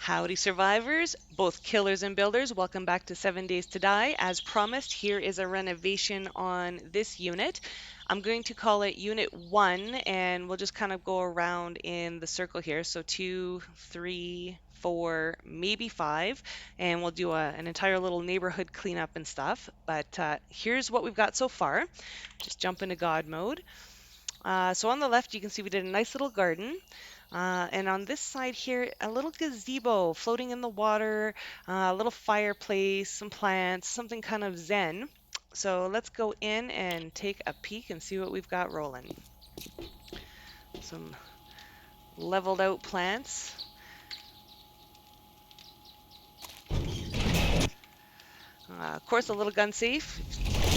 Howdy, survivors, both killers and builders. Welcome back to 7 Days to Die. As promised, here is a renovation on this unit. I'm going to call it Unit 1, and we'll just kind of go around in the circle here. So 2, 3, 4, maybe 5, and we'll do an entire little neighborhood cleanup and stuff. But here's what we've got so far. Just jump into God mode. So on the left, you can see we did a nice little garden. And on this side here, a little gazebo floating in the water, a little fireplace, some plants, something kind of zen. So let's go in and take a peek and see what we've got rolling. Some leveled out plants. Of course, a little gun safe.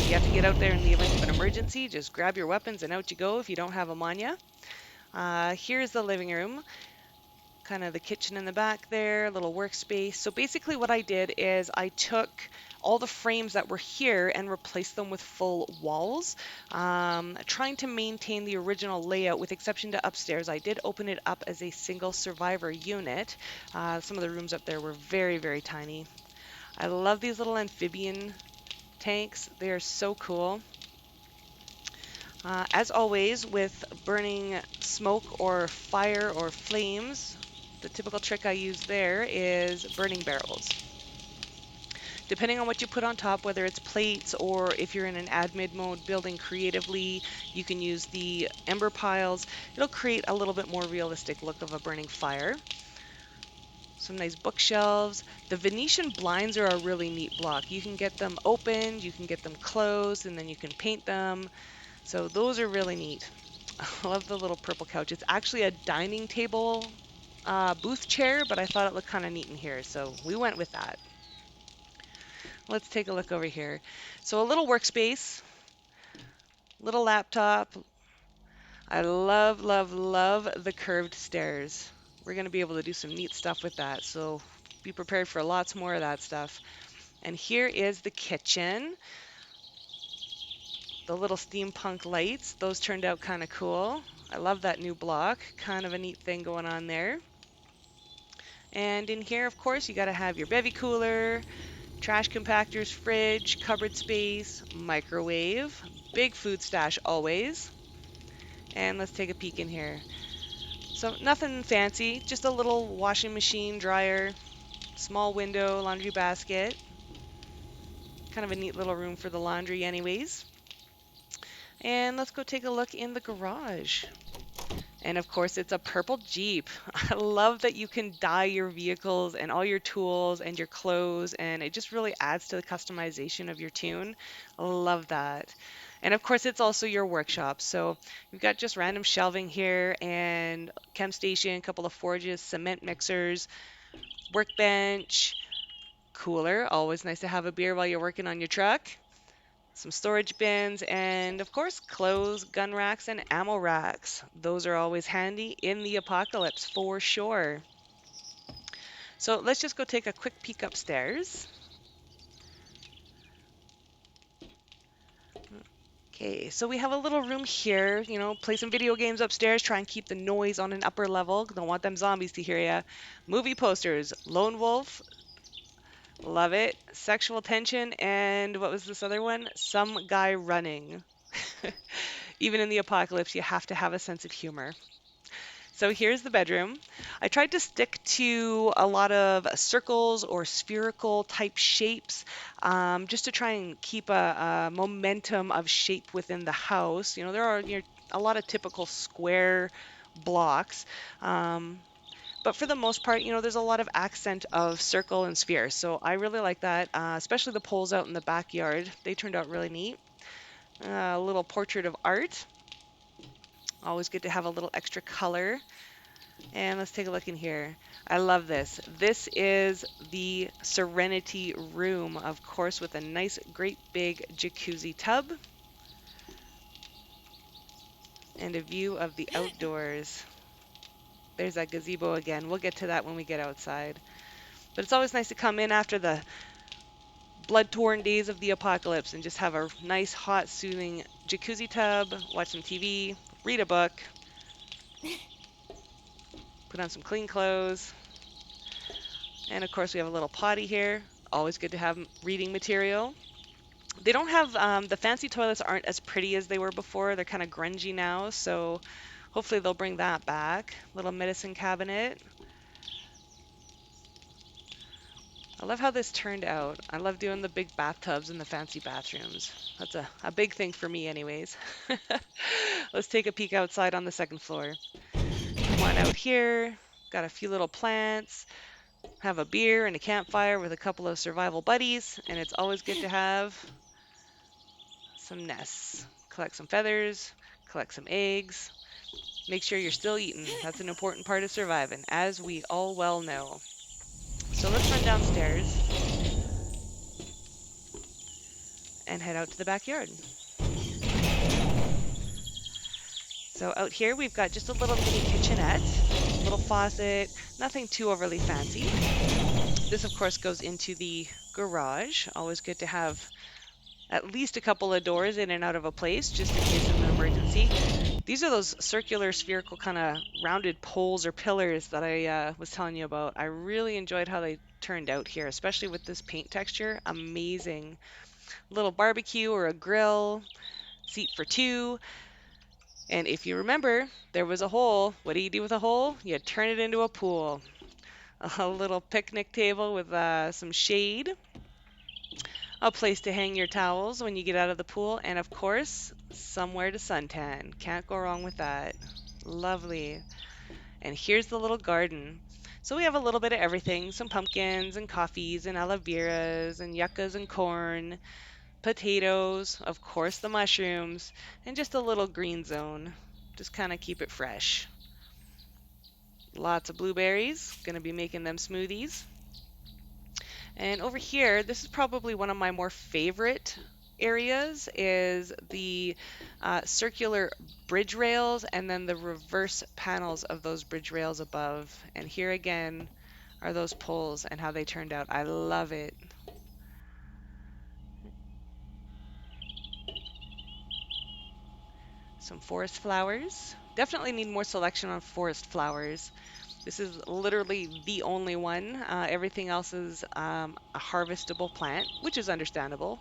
You have to get out there in the event of an emergency. Just grab your weapons and out you go if you don't have them on you. Here's the living room. Kind of the kitchen in the back there, little workspace. So basically what I did is I took all the frames that were here and replaced them with full walls, trying to maintain the original layout with exception to upstairs. I did open it up as a single survivor unit. Some of the rooms up there were very, very tiny. I love these little amphibian tanks. They are so cool. As always, with burning smoke or fire or flames, the typical trick I use there is burning barrels. Depending on what you put on top, whether it's plates or if you're in an admin mode building creatively, you can use the ember piles. It'll create a little bit more realistic look of a burning fire. Some nice bookshelves. The Venetian blinds are a really neat block. You can get them opened, you can get them closed, and then you can paint them. So those are really neat. I love the little purple couch. It's actually a dining table booth chair, but I thought it looked kind of neat in here, so we went with that. Let's take a look over here. So a little workspace, little laptop. I love, love, love the curved stairs. We're going to be able to do some neat stuff with that, so be prepared for lots more of that stuff. And here is the kitchen. The little steampunk lights, those turned out kind of cool. I love that new block, kind of a neat thing going on there. And in here, of course, you got to have your bevy cooler, trash compactors, fridge, cupboard space, microwave, big food stash always. And let's take a peek in here. So nothing fancy, just a little washing machine, dryer, small window, laundry basket. Kind of a neat little room for the laundry anyways. And let's go take a look in the garage. And of course, it's a purple Jeep. I love that you can dye your vehicles and all your tools and your clothes, and it just really adds to the customization of your tune. I love that. And of course, it's also your workshop. So you've got just random shelving here and chem station, a couple of forges, cement mixers, workbench, cooler. Always nice to have a beer while you're working on your truck. Some storage bins, and of course, clothes, gun racks, and ammo racks. Those are always handy in the apocalypse for sure. So let's just go take a quick peek upstairs. Okay, so we have a little room here, you know, play some video games upstairs, try and keep the noise on an upper level. Don't want them zombies to hear ya. Movie posters, Lone Wolf, love it. Sexual tension, and what was this other one? Some guy running. Even in the apocalypse, you have to have a sense of humor. So here's the bedroom. I tried to stick to a lot of circles or spherical type shapes, just to try and keep a momentum of shape within the house. You know, there are a lot of typical square blocks. But for the most part, you know, there's a lot of accent of circle and sphere. So I really like that, especially the poles out in the backyard. They turned out really neat. A little portrait of art. Always good to have a little extra color. And let's take a look in here. I love this. This is the Serenity room, of course, with a nice, great big jacuzzi tub. And a view of the outdoors. There's that gazebo again. We'll get to that when we get outside. But it's always nice to come in after the blood-torn days of the apocalypse and just have a nice, hot, soothing jacuzzi tub, watch some TV, read a book, put on some clean clothes. And of course, we have a little potty here. Always good to have reading material. They don't have the fancy toilets aren't as pretty as they were before. They're kind of grungy now, so hopefully they'll bring that back. Little medicine cabinet. I love how this turned out. I love doing the big bathtubs and the fancy bathrooms. That's a big thing for me anyways. Let's take a peek outside on the second floor. Come on out here. Got a few little plants. Have a beer and a campfire with a couple of survival buddies, and it's always good to have some nests. Collect some feathers, collect some eggs. Make sure you're still eating. That's an important part of surviving, as we all well know. So let's run downstairs and head out to the backyard. So out here we've got just a little mini kitchenette, little faucet, nothing too overly fancy. This of course goes into the garage. Always good to have at least a couple of doors in and out of a place just in case of an emergency. These are those circular spherical kind of rounded poles or pillars that I was telling you about. I really enjoyed how they turned out here, especially with this paint texture. Amazing. Little barbecue or a grill, seat for two. And if you remember, there was a hole. What do you do with a hole? You turn it into a pool. A little picnic table with some shade, a place to hang your towels when you get out of the pool, and of course, somewhere to suntan. Can't go wrong with that. Lovely. And here's the little garden. So we have a little bit of everything, some pumpkins and coffees and aloe veras and yuccas and corn, potatoes, of course the mushrooms, and just a little green zone. Just kind of keep it fresh. Lots of blueberries, gonna be making them smoothies. And over here, this is probably one of my more favorite areas is the circular bridge rails and then the reverse panels of those bridge rails above. And here again are those poles and how they turned out. I love it. Some forest flowers. Definitely need more selection on forest flowers. This is literally the only one. Everything else is a harvestable plant, which is understandable.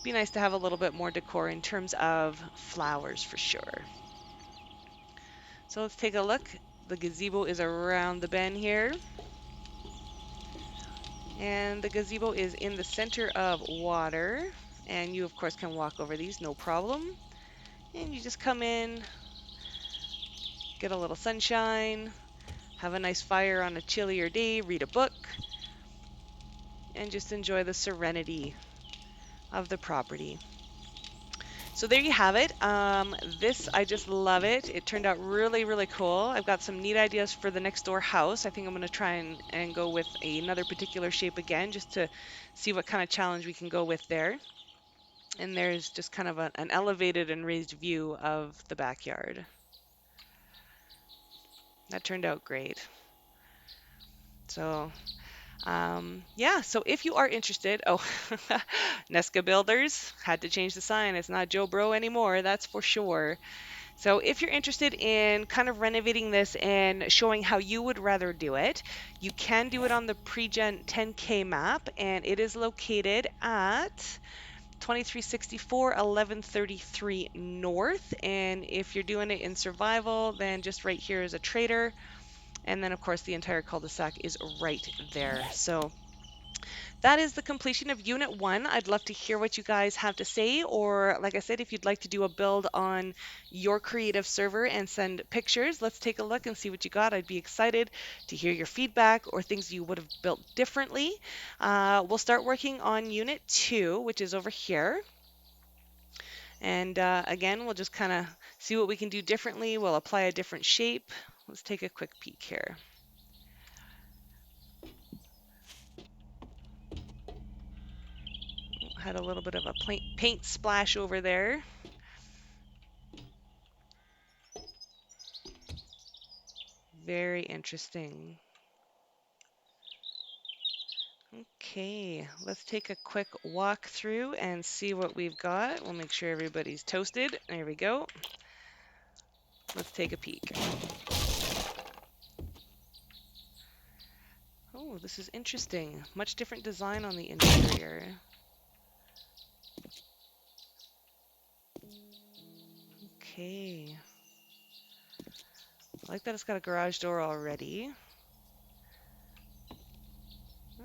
Be nice to have a little bit more decor in terms of flowers for sure. So let's take a look. The gazebo is around the bend here. And the gazebo is in the center of water. And you, of course, can walk over these, no problem. And you just come in, get a little sunshine, have a nice fire on a chillier day, read a book, and just enjoy the serenity of the property. So there you have it. This, I just love it. It turned out really, really cool. I've got some neat ideas for the next door house. I think I'm going to try and go with another particular shape again just to see what kind of challenge we can go with there. And there's just kind of an elevated and raised view of the backyard. That turned out great. So yeah, so if you are interested, oh, Nesca Builders had to change the sign. It's not Joe Bro anymore, that's for sure. So if you're interested in kind of renovating this and showing how you would rather do it, you can do it on the PREGEN10K map, and it is located at 2364 1133 North. And if you're doing it in survival, then just right here is a trader. And then, of course, the entire cul-de-sac is right there. So that is the completion of Unit 1. I'd love to hear what you guys have to say, or like I said, if you'd like to do a build on your creative server and send pictures, let's take a look and see what you got. I'd be excited to hear your feedback or things you would have built differently. We'll start working on Unit 2, which is over here. And again, we'll just kind of see what we can do differently. We'll apply a different shape. Let's take a quick peek here. Had a little bit of a paint splash over there. Very interesting. Okay, let's take a quick walk through and see what we've got. We'll make sure everybody's toasted. There we go. Let's take a peek. Oh, this is interesting. Much different design on the interior. Okay. I like that it's got a garage door already.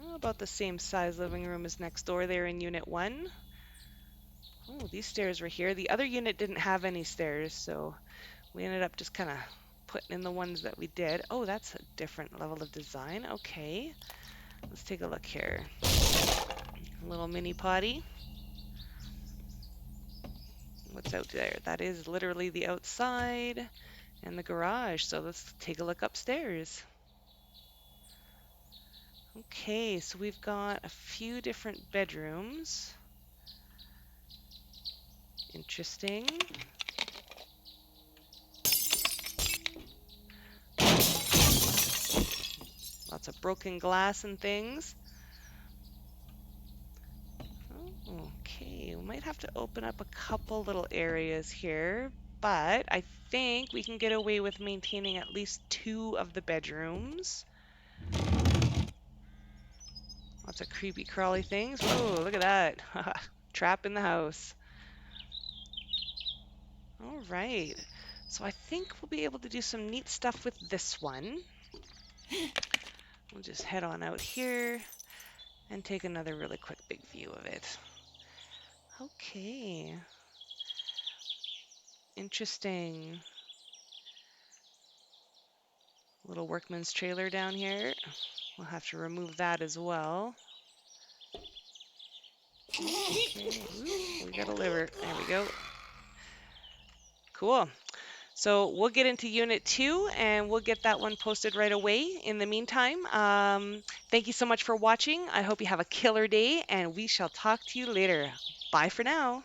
Oh, about the same size living room as next door there in Unit 1. Oh, these stairs were here. The other unit didn't have any stairs, so we ended up just kind of putting in the ones that we did. Oh, that's a different level of design. Okay, let's take a look here. A little mini potty. What's out there? That is literally the outside and the garage. So let's take a look upstairs. Okay, so we've got a few different bedrooms. Interesting. Lots of broken glass and things. Oh, okay, we might have to open up a couple little areas here, but I think we can get away with maintaining at least 2 of the bedrooms. Lots of creepy crawly things. Whoa, look at that. Trap in the house. All right. So I think we'll be able to do some neat stuff with this one. We'll just head on out here and take another really quick big view of it. Okay. Interesting. Little workman's trailer down here. We'll have to remove that as well. Okay. Ooh, we got a liver. There we go. Cool. So we'll get into Unit 2 and we'll get that one posted right away. In the meantime, thank you so much for watching. I hope you have a killer day and we shall talk to you later. Bye for now.